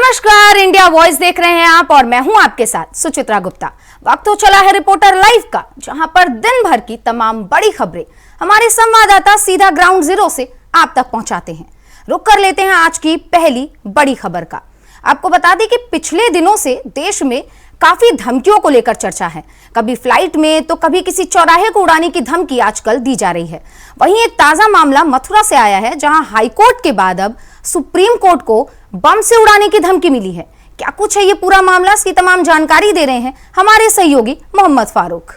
नमस्कार, India voice देख रहे हैं आप और मैं हूं आपके साथ सुचित्रा गुप्ता। वक्त हो चला है रिपोर्टर लाइव का, जहां पर दिन भर की तमाम बड़ी खबरें हमारे संवाददाता सीधा ग्राउंड जीरो से आप तक पहुंचाते हैं। रुक कर लेते हैं आज की पहली बड़ी खबर का। आपको बता दें कि पिछले दिनों से देश में काफी धमकियों को लेकर चर्चा है। कभी फ्लाइट में तो कभी किसी चौराहे को उड़ाने की धमकी आजकल दी जा रही है। वहीं एक ताजा मामला मथुरा से आया है, जहां हाईकोर्ट के बाद अब सुप्रीम कोर्ट को बम से उड़ाने की धमकी मिली है। क्या कुछ है ये पूरा मामला, इसकी तमाम जानकारी दे रहे हैं हमारे सहयोगी मोहम्मद फारूक।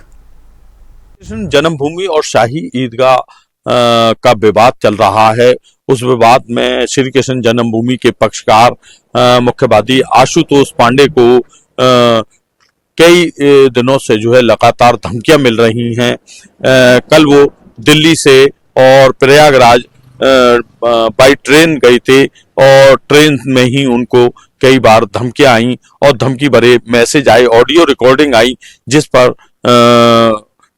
जन्मभूमि और शाही ईदगाह का विवाद चल रहा है। उस विवाद में श्री कृष्ण जन्मभूमि के पक्षकार मुख्यवादी आशुतोष पांडे को कई दिनों से जो है लगातार धमकियां मिल रही हैं। कल वो दिल्ली से और प्रयागराज बाई ट्रेन गए थे और ट्रेन में ही उनको कई बार धमकियां आई और धमकी भरे मैसेज आए, ऑडियो रिकॉर्डिंग आई, जिस पर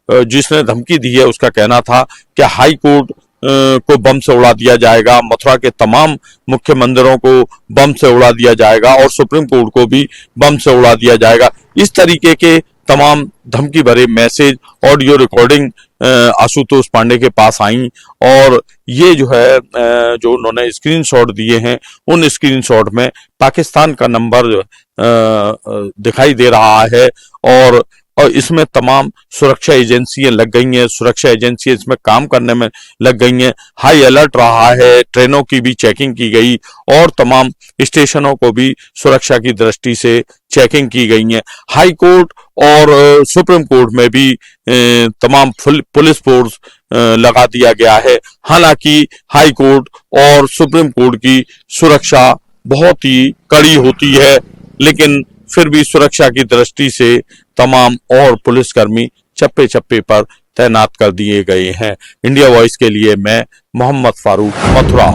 जिसने धमकी दी है उसका कहना था कि हाई कोर्ट को बम से उड़ा दिया जाएगा, मथुरा के तमाम मुख्य मंदिरों को बम से उड़ा दिया जाएगा और सुप्रीम कोर्ट को भी बम से उड़ा दिया जाएगा। इस तरीके के तमाम धमकी भरे message, audio recording Ashutosh Pandey के पास आई और ये जो है जो उन्होंने स्क्रीनशॉट दिए हैं, उन स्क्रीनशॉट में पाकिस्तान का नंबर दिखाई दे रहा है और इसमें तमाम सुरक्षा एजेंसियां लग गई हैं, सुरक्षा एजेंसियां इसमें काम करने में लग गई हैं। हाई अलर्ट रहा है, ट्रेनों की भी चेकिंग की गई और तमाम स्टेशनों को भी सुरक्षा की दृष्टि से चेकिंग की गई है। हाई कोर्ट और सुप्रीम कोर्ट में भी तमाम पुलिस फोर्स लगा दिया गया है। हालांकि हाई कोर्ट और सुप्रीम कोर्ट की सुरक्षा बहुत ही कड़ी होती है, लेकिन फिर भी सुरक्षा की दृष्टि से तमाम और पुलिसकर्मी चप्पे चप्पे पर तैनात कर दिए गए हैं। इंडिया वॉइस के लिए मैं मोहम्मद फारूक, मथुरा।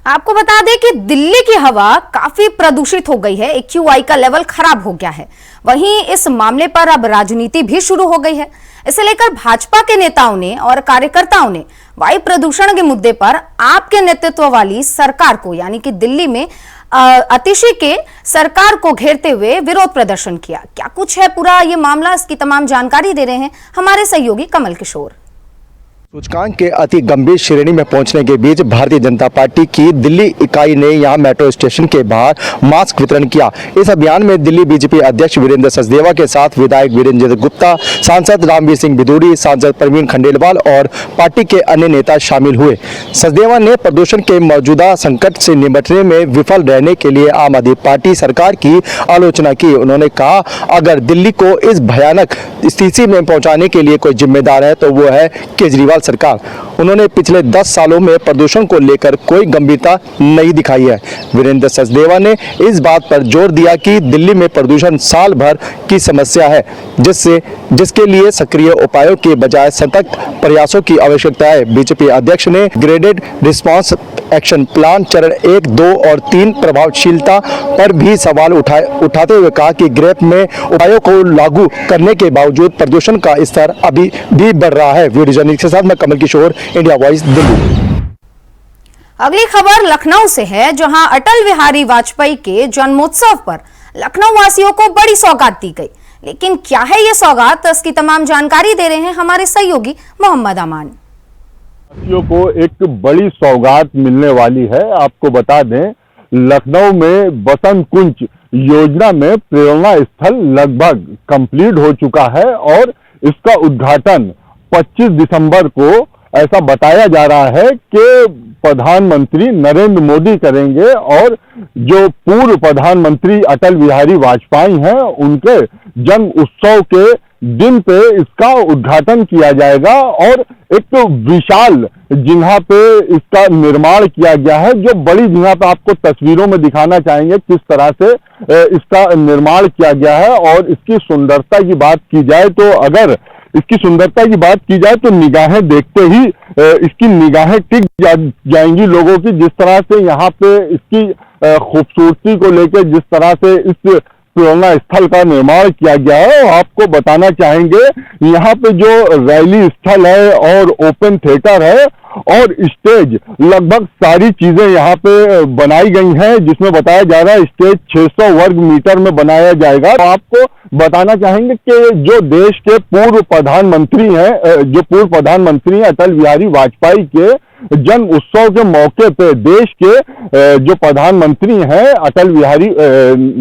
आपको बता दें कि दिल्ली की हवा काफी प्रदूषित हो गई है, AQI का लेवल खराब हो गया है। वहीं इस मामले पर अब राजनीति भी शुरू हो गई है। इसे लेकर भाजपा के नेताओं ने और कार्यकर्ताओं ने वायु प्रदूषण के मुद्दे पर आपके नेतृत्व वाली सरकार को, यानी कि दिल्ली में अतिशी के सरकार को घेरते हुए विरोध प्रदर्शन किया। क्या कुछ है पूरा ये मामला, इसकी तमाम जानकारी दे रहे हैं हमारे सहयोगी कमल किशोर। सूचकांक के अति गंभीर श्रेणी में पहुंचने के बीच भारतीय जनता पार्टी की दिल्ली इकाई ने यहां मेट्रो स्टेशन के बाहर मास्क वितरण किया। इस अभियान में दिल्ली बीजेपी अध्यक्ष वीरेंद्र सचदेवा के साथ विधायक वीरेंद्र गुप्ता, सांसद रामवीर सिंह बिधूड़ी, सांसद प्रवीण खंडेलवाल और पार्टी के अन्य नेता शामिल हुए। सचदेवा ने प्रदूषण के मौजूदा संकट से निपटने में विफल रहने के लिए आम आदमी पार्टी सरकार की आलोचना की। उन्होंने कहा, अगर दिल्ली को इस भयानक स्थिति में पहुंचाने के लिए कोई जिम्मेदार है तो वो है केजरीवाल सरकार। उन्होंने पिछले 10 सालों में प्रदूषण को लेकर कोई गंभीरता नहीं दिखाई है। वीरेंद्र सचदेवा ने इस बात पर जोर दिया कि दिल्ली में प्रदूषण साल भर की समस्या है, जिसके लिए सक्रिय उपायों के बजाय सतत प्रयासों की आवश्यकता है। बीजेपी अध्यक्ष ने ग्रेडेड रिस्पांस एक्शन प्लान चरण 1, 2 और 3 प्रभावशीलता पर भी सवाल उठाते हुए कहा कि ग्रेप में उपायों को लागू करने के बावजूद प्रदूषण का स्तर अभी भी बढ़ रहा है। वीडियो जर्नलिस्ट के साथ मैं कमल किशोर, इंडिया वॉइस, दिल्ली। अगली खबर लखनऊ से है, जहां अटल बिहारी वाजपेयी के जन्मोत्सव पर लखनऊ वासियों को बड़ी सौगात दी गई। लेकिन क्या है ये सौगात, इसकी तमाम जानकारी दे रहे हैं हमारे सहयोगी मोहम्मद अमान। वासियों को एक बड़ी सौगात मिलने वाली है। आपको बता दें, लखनऊ में बसंत कुंज योजना में प्रेरणा स्थल लगभग कंप्लीट हो चुका है और इसका उद्घाटन 25 दिसंबर को ऐसा बताया जा रहा है कि प्रधानमंत्री नरेंद्र मोदी करेंगे और जो पूर्व प्रधानमंत्री अटल बिहारी वाजपेयी हैं, उनके जन्म उत्सव के दिन पे इसका उद्घाटन किया जाएगा और एक विशाल जगह पे इसका निर्माण किया गया है। जो बड़ी जगह पे आपको तस्वीरों में दिखाना चाहेंगे किस तरह से इसका निर्माण किया गया है। और इसकी सुंदरता की बात की जाए तो, अगर इसकी सुंदरता की बात की जाए तो निगाहें देखते ही इसकी निगाहें टिक जाएंगी लोगों की। जिस तरह से यहाँ पे इसकी खूबसूरती को लेकर जिस तरह से इस प्रेरणा स्थल का निर्माण किया गया है, आपको बताना चाहेंगे यहाँ पे जो रैली स्थल है और ओपन थिएटर है, और स्टेज लगभग सारी चीजें यहाँ पे बनाई गई हैं, जिसमें बताया जा रहा है स्टेज 600 वर्ग मीटर में बनाया जाएगा। तो आपको बताना चाहेंगे कि जो देश के पूर्व प्रधानमंत्री हैं अटल बिहारी वाजपेयी के जन्म उत्सव के मौके पे देश के जो प्रधानमंत्री हैं अटल बिहारी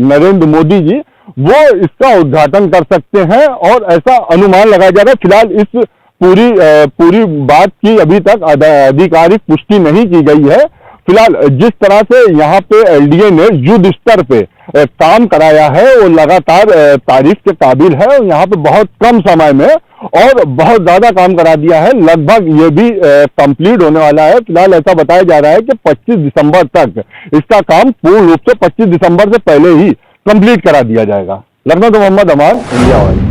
नरेंद्र मोदी जी, वो इसका उद्घाटन कर सकते हैं और ऐसा अनुमान लगाया जा रहा है। फिलहाल इस पूरी बात की अभी तक आधिकारिक पुष्टि नहीं की गई है। फिलहाल जिस तरह से यहाँ पे एलडीए ने युद्ध स्तर पे काम कराया है वो लगातार तारीफ के काबिल है। और यहाँ पे बहुत कम समय में और बहुत ज्यादा काम करा दिया है, लगभग ये भी कंप्लीट होने वाला है। फिलहाल ऐसा बताया जा रहा है कि 25 दिसंबर तक इसका काम पूर्ण रूप से 25 दिसंबर से पहले ही कंप्लीट करा दिया जाएगा। लखनऊ से मोहम्मद अमान, इंडिया वाइज।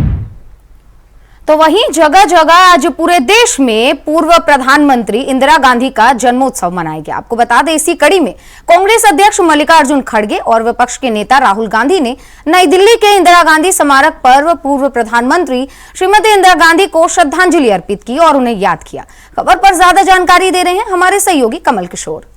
तो वहीं जगह जगह आज पूरे देश में पूर्व प्रधानमंत्री इंदिरा गांधी का जन्मोत्सव मनाया गया। आपको बता दें, इसी कड़ी में कांग्रेस अध्यक्ष मल्लिकार्जुन खड़गे और विपक्ष के नेता राहुल गांधी ने नई दिल्ली के इंदिरा गांधी स्मारक पर पूर्व प्रधानमंत्री श्रीमती इंदिरा गांधी को श्रद्धांजलि अर्पित की और उन्हें याद किया। खबर पर ज्यादा जानकारी दे रहे हैं हमारे सहयोगी कमल किशोर।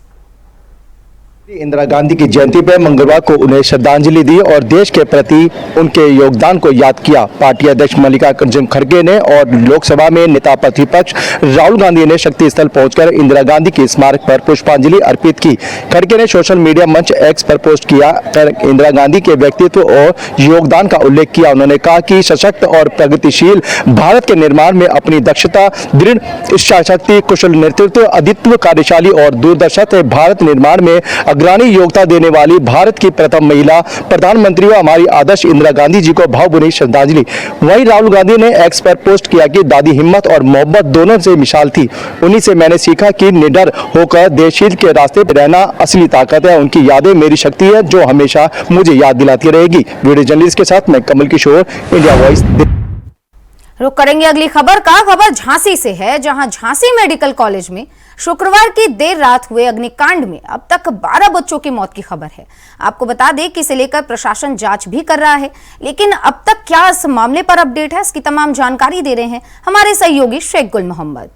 इंदिरा गांधी की जयंती पर मंगलवार को उन्हें श्रद्धांजलि दी और देश के प्रति उनके योगदान को याद किया। पार्टी अध्यक्ष मल्लिकार्जुन खड़गे ने और लोकसभा में नेता प्रतिपक्ष राहुल गांधी ने शक्ति स्थल पहुंचकर इंदिरा गांधी के स्मारक पर पुष्पांजलि अर्पित की। खड़गे ने सोशल मीडिया मंच एक्स पर पोस्ट किया कर इंदिरा गांधी के व्यक्तित्व और योगदान का उल्लेख किया। उन्होंने कहा कि सशक्त और प्रगतिशील भारत के निर्माण में अपनी दक्षता, दृढ़ इच्छा शक्ति, कुशल नेतृत्व, अद्वितीय कार्यशाली और दूरदर्शी से भारत निर्माण में अग्रणी योगदान देने वाली भारत की प्रथम महिला प्रधानमंत्री व हमारी आदर्श इंदिरा गांधी जी को भावभीनी श्रद्धांजलि। वहीं राहुल गांधी ने एक्स पर पोस्ट किया कि दादी हिम्मत और मोहब्बत दोनों से मिसाल थी। उन्हीं से मैंने सीखा कि निडर होकर देशहित के रास्ते पर रहना असली ताकत है। उनकी यादें मेरी शक्ति है जो हमेशा मुझे याद दिलाती रहेगी। वीडियो जर्नलिस्ट के साथ मैं कमल किशोर, इंडिया वॉइस। रुक करेंगे अगली खबर का। खबर झांसी से है, जहां झांसी मेडिकल कॉलेज में शुक्रवार की देर रात हुए अग्निकांड में अब तक 12 बच्चों की मौत की खबर है। आपको बता दें कि इसे लेकर प्रशासन जांच भी कर रहा है, लेकिन अब तक क्या इस मामले पर अपडेट है, इसकी तमाम जानकारी दे रहे हैं हमारे सहयोगी शेख गुल मोहम्मद।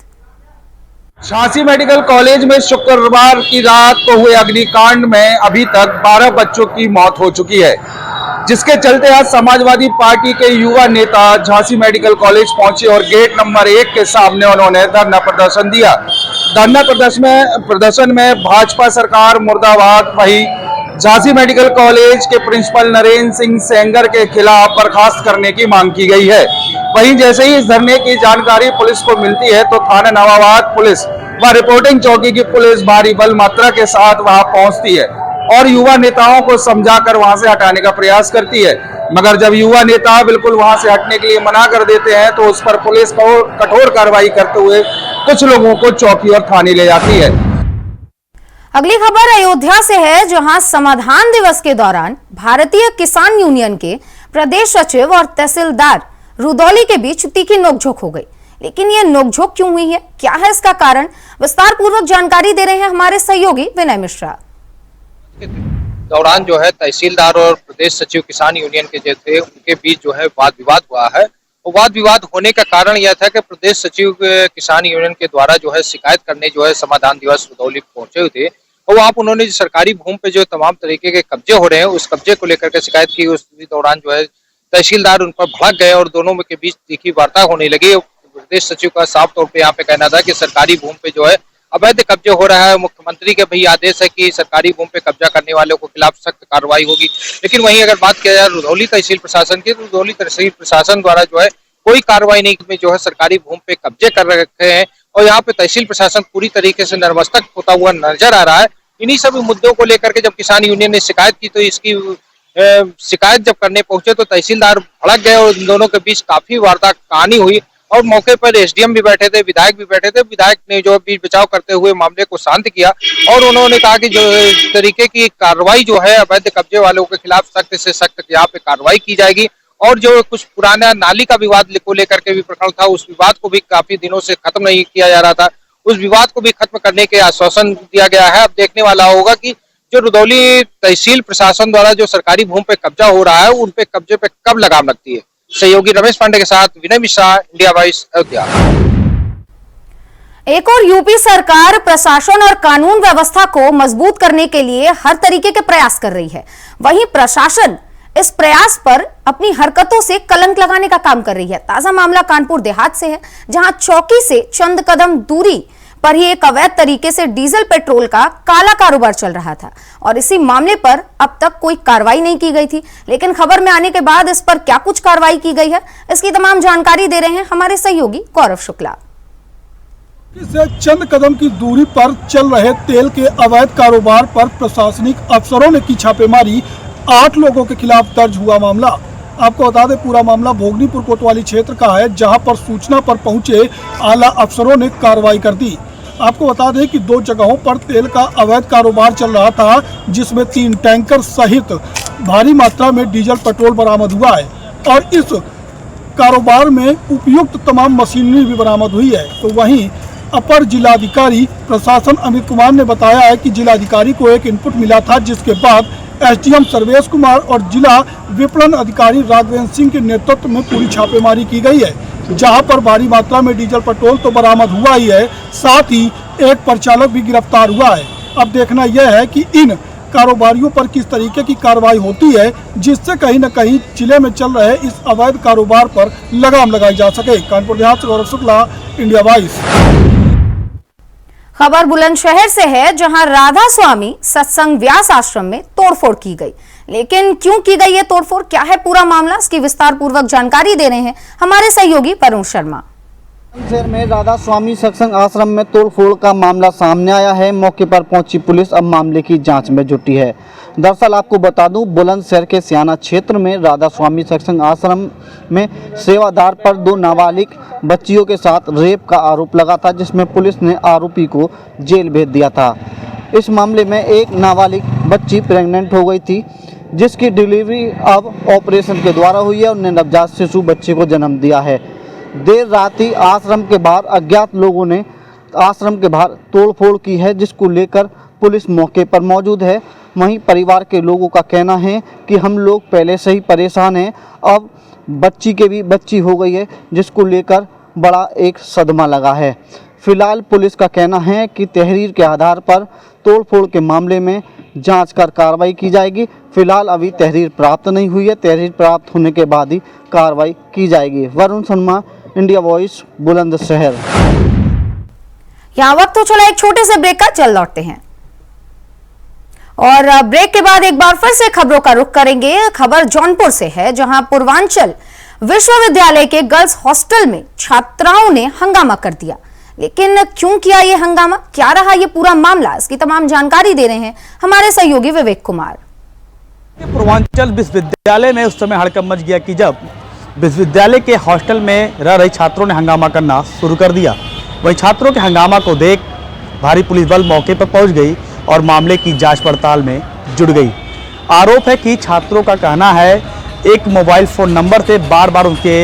झांसी मेडिकल कॉलेज में शुक्रवार की रात को हुए अग्निकांड में अभी तक 12 बच्चों की मौत हो चुकी है, जिसके चलते आज समाजवादी पार्टी के युवा नेता झांसी मेडिकल कॉलेज पहुंचे और गेट नंबर 1 के सामने उन्होंने धरना प्रदर्शन दिया। धरना प्रदर्शन में भाजपा सरकार मुर्दाबाद, वही झांसी मेडिकल कॉलेज के प्रिंसिपल नरेंद्र सिंह सेंगर के खिलाफ बर्खास्त करने की मांग की गई है। वहीं जैसे ही इस धरने की जानकारी पुलिस को मिलती है तो थाना नवाबाद पुलिस व रिपोर्टिंग चौकी की पुलिस भारी बल मात्रा के साथ वहां पहुंचती है और युवा नेताओं को समझाकर वहां से हटाने का प्रयास करती है। मगर जब युवा नेता बिल्कुल वहां से हटने के लिए मना कर देते हैं तो उस पर पुलिस कठोर कार्रवाई करते हुए कुछ लोगों को चौकी और थाने ले जाती है। अगली खबर अयोध्या से है, जहां समाधान दिवस के दौरान भारतीय किसान यूनियन के प्रदेश सचिव और तहसीलदार रुदौली के बीच तीखी नोकझोंक हो गई। लेकिन ये नोकझोंक क्यों हुई है, क्या है इसका कारण, विस्तार पूर्वक जानकारी दे रहे हैं हमारे सहयोगी विनय मिश्रा। दौरान जो है तहसीलदार और प्रदेश सचिव किसान यूनियन के जो थे उनके बीच जो है वाद विवाद हुआ है। और वाद विवाद होने का कारण यह था कि प्रदेश सचिव किसान यूनियन के द्वारा जो है शिकायत करने जो है समाधान दिवस रुदौली पहुंचे हुए थे और वहाँ उन्होंने सरकारी भूमि पे जो तमाम तरीके के कब्जे हो रहे हैं उस कब्जे को लेकर के शिकायत की। उस दौरान जो है तहसीलदार उन पर भड़क गए और दोनों के बीच तीखी वार्ता होने लगी। प्रदेश सचिव का साफ तौर पे यहाँ पे कहना था कि सरकारी भूमि पे जो है अवैध कब्जे हो रहा है, मुख्यमंत्री के भी आदेश है कि सरकारी भूमि पे कब्जा करने वालों के खिलाफ सख्त कार्रवाई होगी। लेकिन वहीं अगर बात किया जाए रुदौली तहसील प्रशासन की, तो रुदौली तहसील प्रशासन द्वारा जो है कोई कार्रवाई नहीं में जो है सरकारी भूमि पे कब्जे कर रखे हैं और यहाँ पे तहसील प्रशासन पूरी तरीके से नतमस्तक होता हुआ नजर आ रहा है। इन्हीं सभी मुद्दों को लेकर के जब किसान यूनियन ने शिकायत की तो इसकी शिकायत जब करने पहुंचे तो तहसीलदार भड़क गए और इन दोनों के बीच काफी वार्ता कहानी हुई और मौके पर एसडीएम भी बैठे थे, विधायक भी बैठे थे। विधायक ने जो बीच बचाव करते हुए मामले को शांत किया और उन्होंने कहा कि जो तरीके की कार्रवाई जो है अवैध कब्जे वालों के खिलाफ सख्त से सख्त यहाँ पे कार्रवाई की जाएगी। और जो कुछ पुराना नाली का विवाद को लेकर के भी प्रकरण था उस विवाद को भी काफी दिनों से खत्म नहीं किया जा रहा था, उस विवाद को भी खत्म करने के आश्वासन दिया गया है। अब देखने वाला होगा कि जो रुदौली तहसील प्रशासन द्वारा जो सरकारी भूमि पे कब्जा हो रहा है उन पे कब्जे पे कब लगाम लगती है। सहयोगी रमेश पांडे के साथ विनय मिश्रा, इंडिया वॉइस, अयोध्या। एक और यूपी सरकार प्रशासन और कानून व्यवस्था को मजबूत करने के लिए हर तरीके के प्रयास कर रही है। वहीं प्रशासन इस प्रयास पर अपनी हरकतों से कलंक लगाने का काम कर रही है। ताजा मामला कानपुर देहात से है, जहां चौकी से चंद कदम दूरी पर ही एक अवैध तरीके से डीजल पेट्रोल का काला कारोबार चल रहा था और इसी मामले पर अब तक कोई कार्रवाई नहीं की गई थी। लेकिन खबर में आने के बाद इस पर क्या कुछ कार्रवाई की गई है, इसकी तमाम जानकारी दे रहे हैं हमारे सहयोगी गौरव शुक्ला। से चंद कदम की दूरी पर चल रहे तेल के अवैध कारोबार पर प्रशासनिक अफसरों ने की छापेमारी। 8 लोगों के खिलाफ दर्ज हुआ मामला। आपको बता दें, पूरा मामला भोगनीपुर कोतवाली क्षेत्र का है, जहां पर सूचना पर पहुंचे आला अफसरों ने कार्रवाई कर दी। आपको बता दें कि 2 जगहों पर तेल का अवैध कारोबार चल रहा था, जिसमें 3 टैंकर सहित भारी मात्रा में डीजल पेट्रोल बरामद हुआ है और इस कारोबार में उपयुक्त तमाम मशीनरी भी बरामद हुई है। तो वहीं अपर जिलाधिकारी प्रशासन अमित कुमार ने बताया है कि जिलाधिकारी को एक इनपुट मिला था, जिसके बाद एसडीएम सर्वेश कुमार और जिला विपणन अधिकारी राघवेंद्र सिंह के नेतृत्व में पूरी छापेमारी की गई है, जहां पर भारी मात्रा में डीजल पेट्रोल तो बरामद हुआ ही है, साथ ही एक परिचालक भी गिरफ्तार हुआ है। अब देखना यह है कि इन कारोबारियों पर किस तरीके की कार्रवाई होती है, जिससे कहीं न कहीं जिले में चल रहे इस अवैध कारोबार पर लगाम लगाई जा सके। कानपुर देहात से गौरव शुक्ला, इंडिया वॉइस। खबर बुलंदशहर से है, जहां राधा स्वामी सत्संग व्यास आश्रम में तोड़फोड़ की गई। लेकिन क्यों की गई ये तोड़फोड़, क्या है पूरा मामला, इसकी विस्तार पूर्वक जानकारी दे रहे हैं हमारे सहयोगी वरुण शर्मा। शहर में राधा स्वामी सत्संग आश्रम में तोड़फोड़ का मामला सामने आया है। मौके पर पहुंची पुलिस अब मामले की जांच में जुटी है। दरअसल आपको बता दूं, बुलंदशहर के सियाना क्षेत्र में राधा स्वामी सत्संग आश्रम में सेवादार पर 2 नाबालिग बच्चियों के साथ रेप का आरोप लगा था, जिसमें पुलिस ने आरोपी को जेल भेज दिया था। इस मामले में एक नाबालिग बच्ची प्रेग्नेंट हो गई थी, जिसकी डिलीवरी अब ऑपरेशन के द्वारा हुई है। उन्हें नवजात शिशु बच्चे को जन्म दिया है। देर रात ही आश्रम के बाहर अज्ञात लोगों ने आश्रम के बाहर तोड़फोड़ की है, जिसको लेकर पुलिस मौके पर मौजूद है। वहीं परिवार के लोगों का कहना है कि हम लोग पहले से ही परेशान हैं, अब बच्ची के भी बच्ची हो गई है, जिसको लेकर बड़ा एक सदमा लगा है। फिलहाल पुलिस का कहना है कि तहरीर के आधार पर तोड़फोड़ के मामले में जांच कर कार्रवाई की जाएगी। फिलहाल अभी तहरीर प्राप्त नहीं हुई है, तहरीर प्राप्त होने के बाद ही कार्रवाई की जाएगी। Varun Sharma, India voice, Bulandshahr. यहाँ वक्त तो चला एक छोटे से ब्रेक का, चल लौटते हैं और ब्रेक के बाद एक बार फिर से खबरों का रुख करेंगे। खबर जौनपुर से है, जहां पूर्वांचल विश्वविद्यालय के गर्ल्स हॉस्टल में छात्राओं ने हंगामा कर दिया। लेकिन क्यों किया ये हंगामा, क्या रहा ये पूरा मामला, इसकी तमाम जानकारी दे रहे हैं हमारे सहयोगी विवेक कुमार। पूर्वांचल विश्वविद्यालय में उस समय हड़कंप मच गया कि जब विश्वविद्यालय के हॉस्टल में रह रहे छात्रों ने हंगामा करना शुरू कर दिया। वहीं छात्रों के हंगामा को देख भारी पुलिस बल मौके पर पहुंच गई और मामले की जांच पड़ताल में जुट गई। आरोप है कि छात्रों का कहना है एक मोबाइल फ़ोन नंबर से बार बार उनके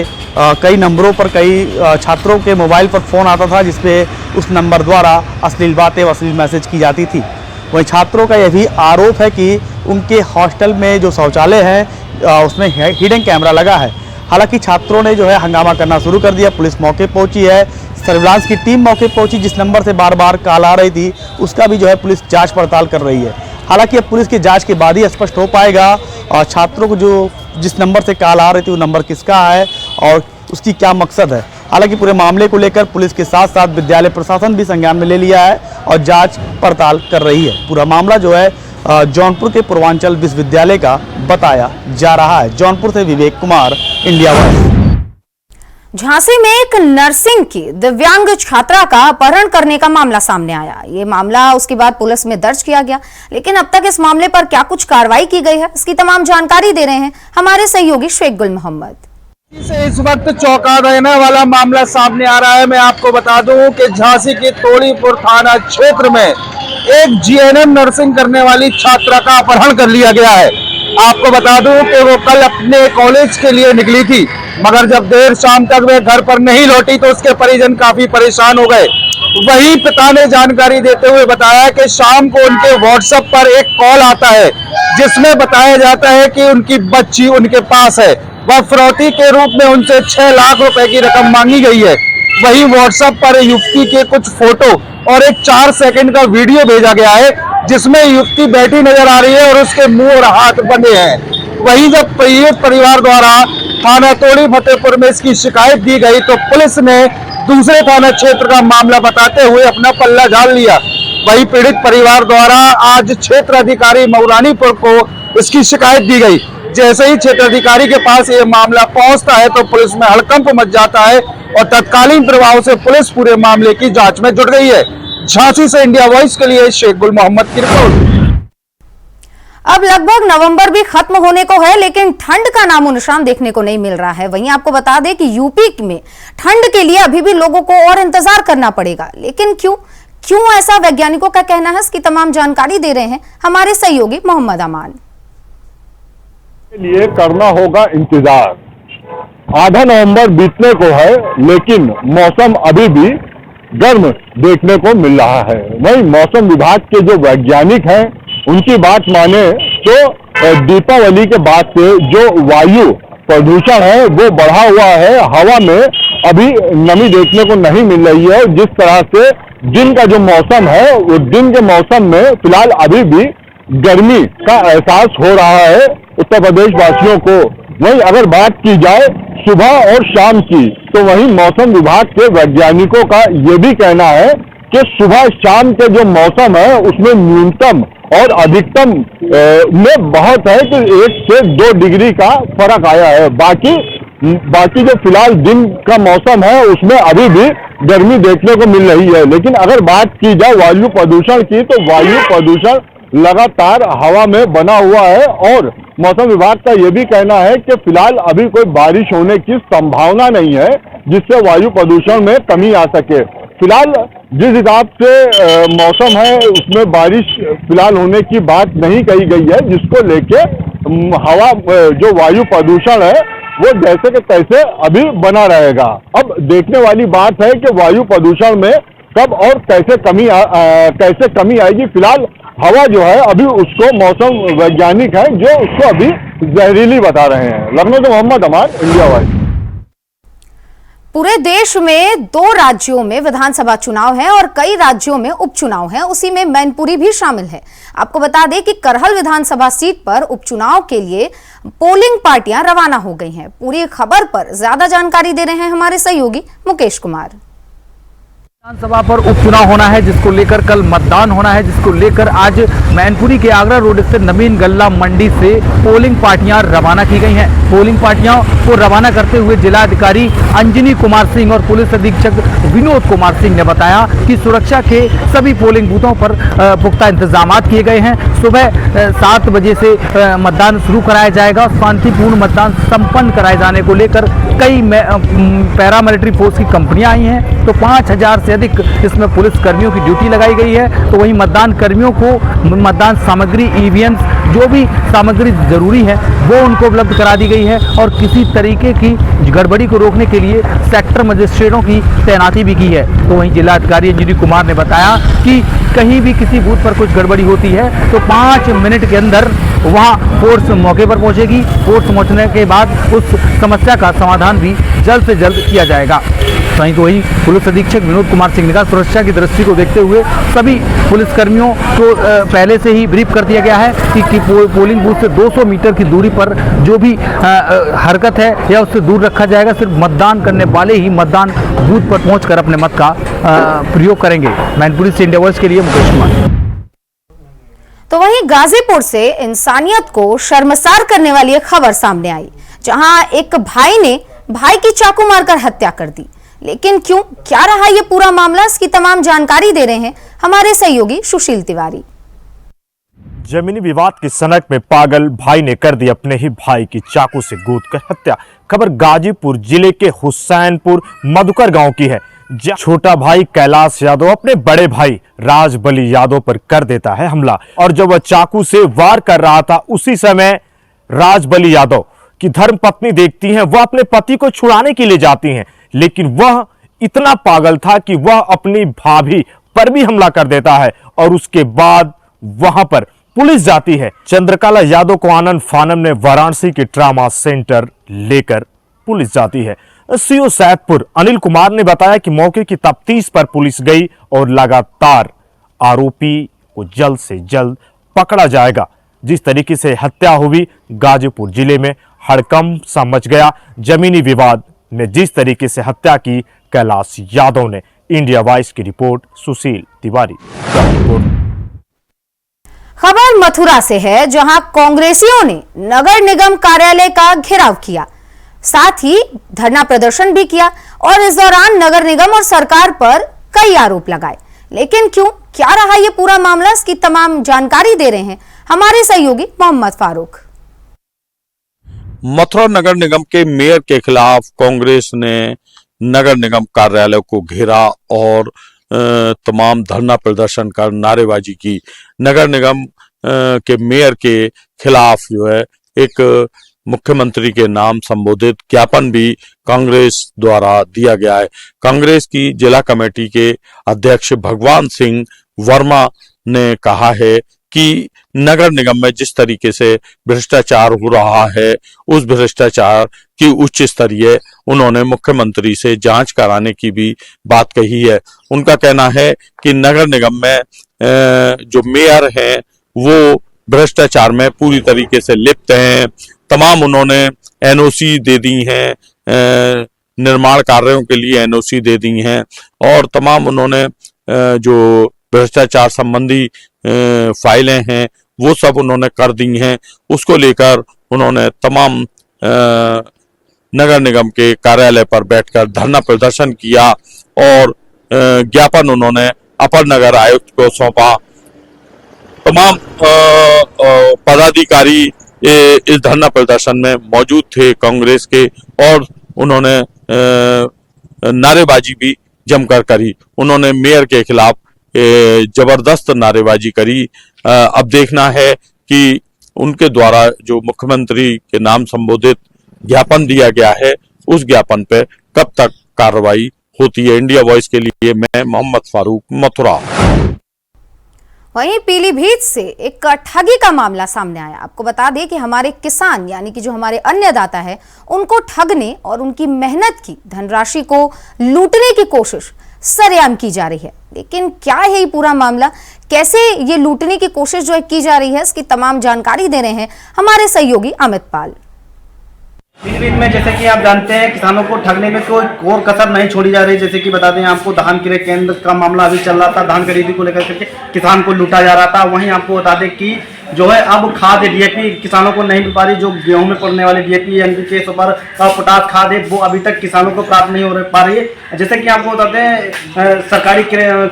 कई नंबरों पर कई छात्रों के मोबाइल पर फ़ोन आता था, जिसपे उस नंबर द्वारा अश्लील बातें व अश्लील मैसेज की जाती थी। वहीं छात्रों का यह भी आरोप है कि उनके हॉस्टल में जो शौचालय है उसमें हिडन कैमरा लगा है। हालांकि छात्रों ने जो है हंगामा करना शुरू कर दिया। पुलिस मौके पहुंची है, सर्विलांस की टीम मौके पहुंची। जिस नंबर से बार बार कॉल आ रही थी उसका भी जो है पुलिस जांच पड़ताल कर रही है। हालांकि अब पुलिस की जांच के बाद ही स्पष्ट हो पाएगा और छात्रों को जो जिस नंबर से कॉल आ रही थी वो नंबर किसका है और उसकी क्या मकसद है। हालांकि पूरे मामले को लेकर पुलिस के साथ साथ विद्यालय प्रशासन भी संज्ञान में ले लिया है और जांच पड़ताल कर रही है। पूरा मामला जो है जौनपुर के पूर्वांचल विश्वविद्यालय का बताया जा रहा है। जौनपुर से विवेक कुमार, इंडिया वॉइस। झांसी में एक नर्सिंग की दिव्यांग छात्रा का अपहरण करने का मामला सामने आया। ये मामला उसके बाद पुलिस में दर्ज किया गया, लेकिन अब तक इस मामले पर क्या कुछ कार्रवाई की गई है, इसकी तमाम जानकारी दे रहे हैं हमारे सहयोगी शेख गुल मोहम्मद। इस वक्त चौंका देने वाला मामला सामने आ रहा है। मैं आपको बता दूं कि झांसी के तोड़ीपुर थाना क्षेत्र में एक जीएनएम नर्सिंग करने वाली छात्रा का अपहरण कर लिया गया है। आपको बता दूं कि वो कल अपने कॉलेज के लिए निकली थी, मगर जब देर शाम तक वे घर पर नहीं लौटी तो उसके परिजन काफी परेशान हो गए। वहीं पिता ने जानकारी देते हुए बताया कि शाम को उनके व्हाट्सएप पर एक कॉल आता है, जिसमें बताया जाता है कि उनकी बच्ची उनके पास है। वह फिरौती के रूप में उनसे 6 लाख रुपए की रकम मांगी गई है। वहीं व्हाट्सएप पर युवती के कुछ फोटो और एक 4 सेकंड का वीडियो भेजा गया है जिसमें युवती बैठी नजर आ रही है और उसके मुंह और हाथ बंधे हैं। वहीं जब पीड़ित परिवार द्वारा थाना तोड़ी फतेहपुर में इसकी शिकायत दी गई तो पुलिस ने दूसरे थाना क्षेत्र का मामला बताते हुए अपना पल्ला झाड़ लिया। वहीं पीड़ित परिवार द्वारा आज क्षेत्र अधिकारी मऊरानीपुर को इसकी शिकायत दी गई। जैसे ही क्षेत्र अधिकारी के पास ये मामला पहुंचता है तो पुलिस में हड़कंप मच जाता है और तत्कालीन प्रभाव से पुलिस पूरे मामले की जांच में जुट गई है। झांसी से इंडिया वॉइस के लिए शेख गुल मोहम्मद की रिपोर्ट। अब लगभग नवंबर भी खत्म होने को है, लेकिन ठंड का नामो निशान देखने को नहीं मिल रहा है। वहीं आपको बता दें कि यूपी में ठंड के लिए अभी भी लोगों को और इंतजार करना पड़ेगा। लेकिन क्यों ऐसा वैज्ञानिकों का कहना है, इसकी तमाम जानकारी दे रहे हैं हमारे सहयोगी मोहम्मद अमान। के लिए करना होगा इंतजार। आधा नवंबर बीतने को है लेकिन मौसम अभी भी गर्म देखने को मिल रहा है। वहीं मौसम विभाग के जो वैज्ञानिक हैं उनकी बात माने तो दीपावली के बाद से जो वायु प्रदूषण है वो बढ़ा हुआ है। हवा में अभी नमी देखने को नहीं मिल रही है। जिस तरह से दिन का जो मौसम है वो दिन के मौसम में फिलहाल अभी भी गर्मी का एहसास हो रहा है उत्तर प्रदेश वासियों को। वहीं अगर बात की जाए सुबह और शाम की तो वहीं मौसम विभाग के वैज्ञानिकों का ये भी कहना है कि सुबह शाम के जो मौसम है उसमें न्यूनतम और अधिकतम में बहुत है कि 1 से 2 डिग्री का फर्क आया है। बाकी जो फिलहाल दिन का मौसम है उसमें अभी भी गर्मी देखने को मिल रही है। लेकिन अगर बात की जाए वायु प्रदूषण की तो वायु प्रदूषण लगातार हवा में बना हुआ है और मौसम विभाग का यह भी कहना है कि फिलहाल अभी कोई बारिश होने की संभावना नहीं है जिससे वायु प्रदूषण में कमी आ सके। फिलहाल जिस हिसाब से मौसम है उसमें बारिश फिलहाल होने की बात नहीं कही गई है, जिसको लेके हवा जो वायु प्रदूषण है वो जैसे कि तैसे अभी बना रहेगा। अब देखने वाली बात है कि वायु प्रदूषण में कब और कैसे कमी आएगी। फिलहाल हवा जो है अभी उसको मौसम वैज्ञानिक है जो उसको अभी जहरीली बता रहे हैं। लखनऊ से मोहम्मद अमान, इंडिया वॉइस। पूरे देश में 2 राज्यों में विधानसभा चुनाव है और कई राज्यों में उपचुनाव है, उसी में मैनपुरी भी शामिल है। आपको बता दें कि करहल विधानसभा सीट पर उपचुनाव के लिए पोलिंग पार्टियां रवाना हो गई हैं। पूरी खबर पर ज्यादा जानकारी दे रहे हैं हमारे सहयोगी मुकेश कुमार। विधानसभा पर उपचुनाव होना है जिसको लेकर कल मतदान होना है, जिसको लेकर आज मैनपुरी के आगरा रोड स्थित नवीन गल्ला मंडी से पोलिंग पार्टियां रवाना की गई हैं। पोलिंग पार्टियों को रवाना करते हुए जिला अधिकारी अंजनी कुमार सिंह और पुलिस अधीक्षक विनोद कुमार सिंह ने बताया कि सुरक्षा के सभी पोलिंग बूथों पर पुख्ता इंतजाम किए गए हैं। सुबह 7 बजे से मतदान शुरू कराया जाएगा। शांतिपूर्ण मतदान संपन्न कराए जाने को लेकर कई पैरामिलिट्री फोर्स की कंपनियां आई हैं, तो 5000 से अधिक इसमें पुलिस कर्मियों की ड्यूटी लगाई गई है। तो वहीं मतदान कर्मियों को मतदान सामग्री, ईवीएम्स, जो भी सामग्री जरूरी है वो उनको उपलब्ध करा दी गई है और किसी तरीके की गड़बड़ी को रोकने के लिए सेक्टर मजिस्ट्रेटों की तैनाती भी की है। तो वहीं जिला अधिकारी अंजनी कुमार ने बताया कि कहीं भी किसी बूथ पर कुछ गड़बड़ी होती है तो 5 मिनट के अंदर वहां फोर्स मौके पर पहुंचेगी। फोर्स पहुंचने के बाद उस समस्या का समाधान भी जल्द से जल्द किया जाएगा। वहीं तो वही पुलिस अधीक्षक विनोद कुमार सिंह ने कहा सुरक्षा की दृष्टि को देखते हुए सभी पुलिसकर्मियों को पहले से ही ब्रीफ कर दिया गया है कि पोलिंग बूथ से 200 मीटर की दूरी पर जो भी हरकत है या उससे दूर रखा जाएगा। सिर्फ मतदान करने वाले ही मतदान बूथ पर पहुंचकर अपने मत का प्रयोग करेंगे। मैनपुरी से इंडिया वॉइस के लिए मुकेश कुमार। तो वहीं गाजीपुर से इंसानियत को शर्मसार करने वाली एक खबर सामने आई, जहां एक भाई ने भाई की चाकू मारकर हत्या कर दी। लेकिन क्या रहा ये पूरा मामला, इसकी तमाम जानकारी दे रहे हैं हमारे सहयोगी सुशील तिवारी। जमीनी विवाद की सनक में पागल भाई ने कर दी अपने ही भाई की चाकू से गूंथकर हत्या। खबर गाजीपुर जिले के हुसैनपुर मधुकर गांव की है। छोटा भाई कैलाश यादव अपने बड़े भाई राजबली यादव पर कर देता है हमला और जब वह चाकू से वार कर रहा था उसी समय राजबली यादव की धर्मपत्नी देखती हैं। वह अपने पति को छुड़ाने के लिए जाती हैं, लेकिन वह इतना पागल था कि वह अपनी भाभी पर भी हमला कर देता है और उसके बाद वहां पर पुलिस जाती है। चंद्रकला यादव को आनन फानन ने वाराणसी के ट्रामा सेंटर लेकर पुलिस जाती है। सीओ सैदपुर अनिल कुमार ने बताया कि मौके की तफ्तीश पर पुलिस गई और लगातार आरोपी को जल्द से जल्द पकड़ा जाएगा। जिस तरीके से हत्या हुई, गाजीपुर जिले में हड़कंप सा मच गया। जमीनी विवाद में जिस तरीके से हत्या की, कैलाश यादव ने। इंडिया वॉइस की रिपोर्ट, सुशील तिवारी, गाजीपुर। खबर मथुरा से है, जहां कांग्रेसियों ने नगर निगम कार्यालय का घेराव किया, साथ ही धरना प्रदर्शन भी किया और इस दौरान नगर निगम और सरकार पर कई आरोप लगाए। लेकिन क्यों, क्या रहा ये पूरा मामला, इसकी तमाम जानकारी दे रहे हैं हमारे सहयोगी मोहम्मद फारूक। मथुरा नगर निगम के मेयर के खिलाफ कांग्रेस ने नगर निगम कार्यालय को घेरा और तमाम धरना प्रदर्शन कर नारेबाजी की। नगर निगम के मेयर के खिलाफ जो है एक मुख्यमंत्री के नाम संबोधित ज्ञापन भी कांग्रेस द्वारा दिया गया है। कांग्रेस की जिला कमेटी के अध्यक्ष भगवान सिंह वर्मा ने कहा है कि नगर निगम में जिस तरीके से भ्रष्टाचार हो रहा है, उस भ्रष्टाचार की उच्च स्तरीय उन्होंने मुख्यमंत्री से जांच कराने की भी बात कही है। उनका कहना है कि नगर निगम में जो मेयर हैं वो भ्रष्टाचार में पूरी तरीके से लिप्त हैं। तमाम उन्होंने एनओसी दे दी हैं, निर्माण कार्यों के लिए एनओसी दे दी हैं और तमाम उन्होंने जो भ्रष्टाचार संबंधी फाइलें हैं वो सब उन्होंने कर दी हैं। उसको लेकर उन्होंने तमाम नगर निगम के कार्यालय पर बैठकर धरना प्रदर्शन किया और ज्ञापन उन्होंने अपर नगर आयुक्त को सौंपा। तमाम पदाधिकारी इस धरना प्रदर्शन में मौजूद थे कांग्रेस के और उन्होंने नारेबाजी भी जमकर करी। उन्होंने मेयर के खिलाफ जबरदस्त नारेबाजी करी। अब देखना है कि उनके द्वारा जो मुख्यमंत्री के नाम संबोधित ज्ञापन दिया गया है, उस ज्ञापन पे कब तक कार्रवाई होती है। इंडिया वॉइस के लिए मैं मोहम्मद फारूक, मथुरा। वहीं पीलीभीत से एक ठगी का मामला सामने आया। आपको बता दें कि हमारे किसान यानी कि जो हमारे अन्नदाता है, उनको ठगने और उनकी मेहनत की धनराशि को लूटने की कोशिश सरेआम की जा रही है। लेकिन क्या है ये पूरा मामला, कैसे ये लूटने की कोशिश जो है की जा रही है, इसकी तमाम जानकारी दे रहे हैं हमारे सहयोगी अमित पाल। पीलीभीत में जैसे कि आप जानते हैं, किसानों को ठगने में कोई और कसर नहीं छोड़ी जा रही। जैसे कि बता दें आपको, धान क्रय केंद्र का मामला अभी चल रहा था, धान खरीदी को लेकर के किसान को लूटा जा रहा था। वहीं आपको बता दें कि जो है अब खाद डीएपी किसानों को नहीं मिल पा रही, जो गेहूं में पड़ने वाली डीएपी एनपीके सुपर पोटास खाद है, वो अभी तक किसानों को प्राप्त नहीं हो पा रही है। जैसे कि आपको बताते हैं, सरकारी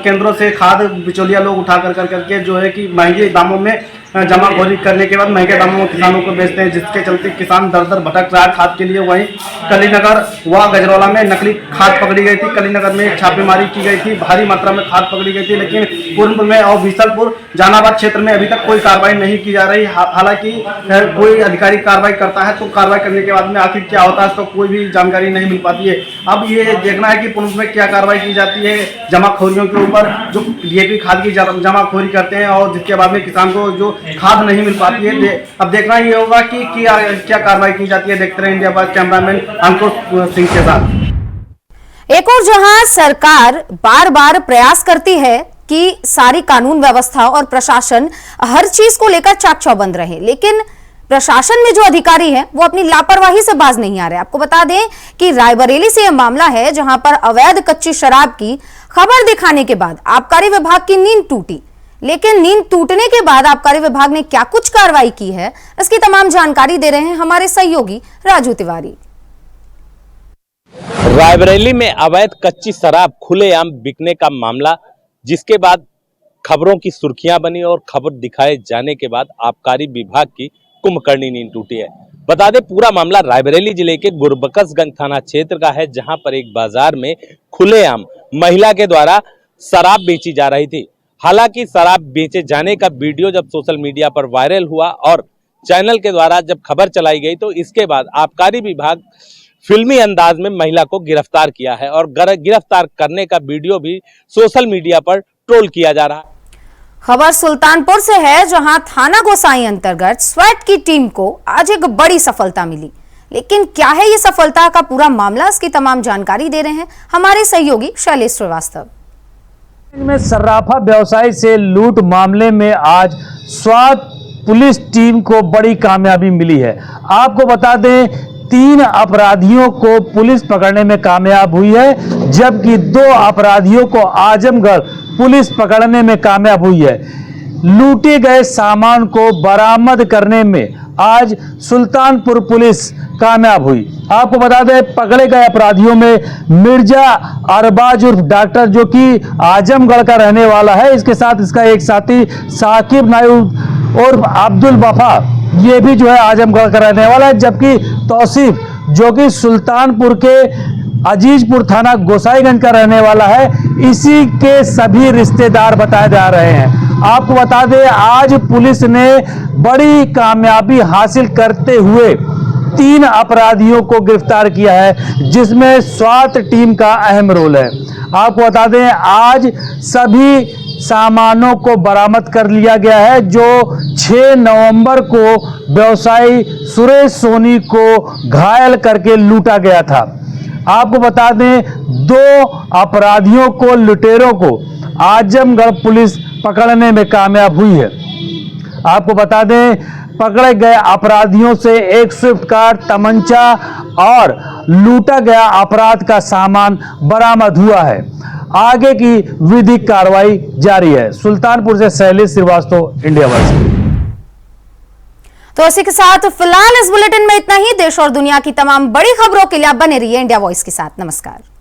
केंद्रों से खाद बिचौलिया लोग उठा करके जो है कि महंगे दामों में जमाखोरी करने के बाद महंगे दामों में किसानों को बेचते हैं, जिसके चलते किसान दर दर भटक रहा है खाद के लिए। वहीं कलीनगर व गजरौला में नकली खाद पकड़ी गई थी। कलीनगर में छापेमारी की गई थी, भारी मात्रा में खाद पकड़ी गई थी, लेकिन पूर्व में और बीसलपुर जहानाबाद क्षेत्र में अभी तक कोई कार्रवाई नहीं की जा रही। हालांकि कोई अधिकारी कार्रवाई करता है तो कार्रवाई करने के बाद में आखिर क्या होता है तो कोई भी जानकारी नहीं मिल पाती है। अब ये देखना है कि पूर्व में क्या कार्रवाई की जाती है जमाखोरियों के ऊपर, जो डीएपी खाद की जमाखोरी करते हैं और जिसके बाद में किसान को जो खाद नहीं मिल पाती है। अब देखना ये होगा कि क्या कार्रवाई की जाती है। देखते रहे इंडिया वॉइस कैमरामैन अंकुश सिंह के साथ। एक और जहां सरकार बार बार प्रयास करती है कि सारी कानून व्यवस्था और प्रशासन हर चीज को लेकर चाक चौबंद रहे, लेकिन प्रशासन में जो अधिकारी हैं वो अपनी लापरवाही से बाज नहीं आ रहे। आपको बता दें कि रायबरेली से यह मामला है, जहां पर अवैध कच्ची शराब की खबर दिखाने के बाद आबकारी विभाग की नींद टूटी। लेकिन नींद टूटने के बाद आबकारी विभाग ने क्या कुछ कार्रवाई की है, इसकी तमाम जानकारी दे रहे हैं हमारे सहयोगी राजू तिवारी। रायबरेली में अवैध कच्ची शराब खुलेआम बिकने का मामला, जिसके बाद खबरों की सुर्खियां बनी और खबर दिखाए जाने के बाद आबकारी विभाग की कुंभकर्णी नींद टूटी है। बता दें, पूरा मामला रायबरेली जिले के गुरबकसगंज थाना क्षेत्र का है, जहां पर एक बाजार में खुलेआम महिला के द्वारा शराब बेची जा रही थी। हालांकि शराब बेचे जाने का वीडियो जब सोशल मीडिया पर वायरल हुआ और चैनल के द्वारा जब खबर चलाई गई, तो इसके बाद आबकारी विभाग फिल्मी अंदाज में महिला को गिरफ्तार किया है और गिरफ्तार करने का वीडियो भी सोशल मीडिया पर ट्रोल किया जा रहा है। खबर सुल्तानपुर से है, जहां थाना गोसाई अंतर्गत स्वैट की टीम को आज एक बड़ी सफलता मिली। लेकिन क्या है ये सफलता का पूरा मामला, इसकी तमाम जानकारी दे रहे हैं हमारे सहयोगी शैलेश श्रीवास्तव। में सर्राफा व्यवसाय से लूट मामले में आज स्वात पुलिस टीम को बड़ी कामयाबी मिली है। आपको बता दें 3 अपराधियों को पुलिस पकड़ने में कामयाब हुई है, जबकि 2 अपराधियों को आजमगढ़ पुलिस पकड़ने में कामयाब हुई है। लूटे गए सामान को बरामद करने में आज सुल्तानपुर पुलिस कामयाब हुई। आपको बता दें पकड़े गए अपराधियों में मिर्जा अरबाज उर्फ डॉक्टर जो कि आजमगढ़ का रहने वाला है, इसके साथ इसका एक साथी साकिब नायूब और अब्दुल वफा ये भी जो है आजमगढ़ का रहने वाला है, जबकि तौसीफ जो कि सुल्तानपुर के अजीजपुर थाना गोसाईगंज का रहने वाला है, इसी के सभी रिश्तेदार बताए जा रहे हैं। आपको बता दें आज पुलिस ने बड़ी कामयाबी हासिल करते हुए 3 अपराधियों को गिरफ्तार किया है, जिसमें स्वात टीम का अहम रोल है। आपको बता दें आज सभी सामानों को बरामद कर लिया गया है, जो 6 नवंबर को व्यवसायी सुरेश सोनी को घायल करके लूटा गया था। आपको बता दें 2 अपराधियों को, लुटेरों को आजमगढ़ पुलिस पकड़ने में कामयाब हुई है। आपको बता दें पकड़े गए अपराधियों से एक स्विफ्ट कार, तमंचा और लूटा गया अपराध का सामान बरामद हुआ है। आगे की विधिक कार्रवाई जारी है। सुल्तानपुर से शैलेश श्रीवास्तव, इंडिया वॉइस। तो इसी के साथ फिलहाल इस बुलेटिन में इतना ही। देश और दुनिया की तमाम बड़ी खबरों के लिए आप बने रहिए इंडिया वॉइस के साथ। नमस्कार।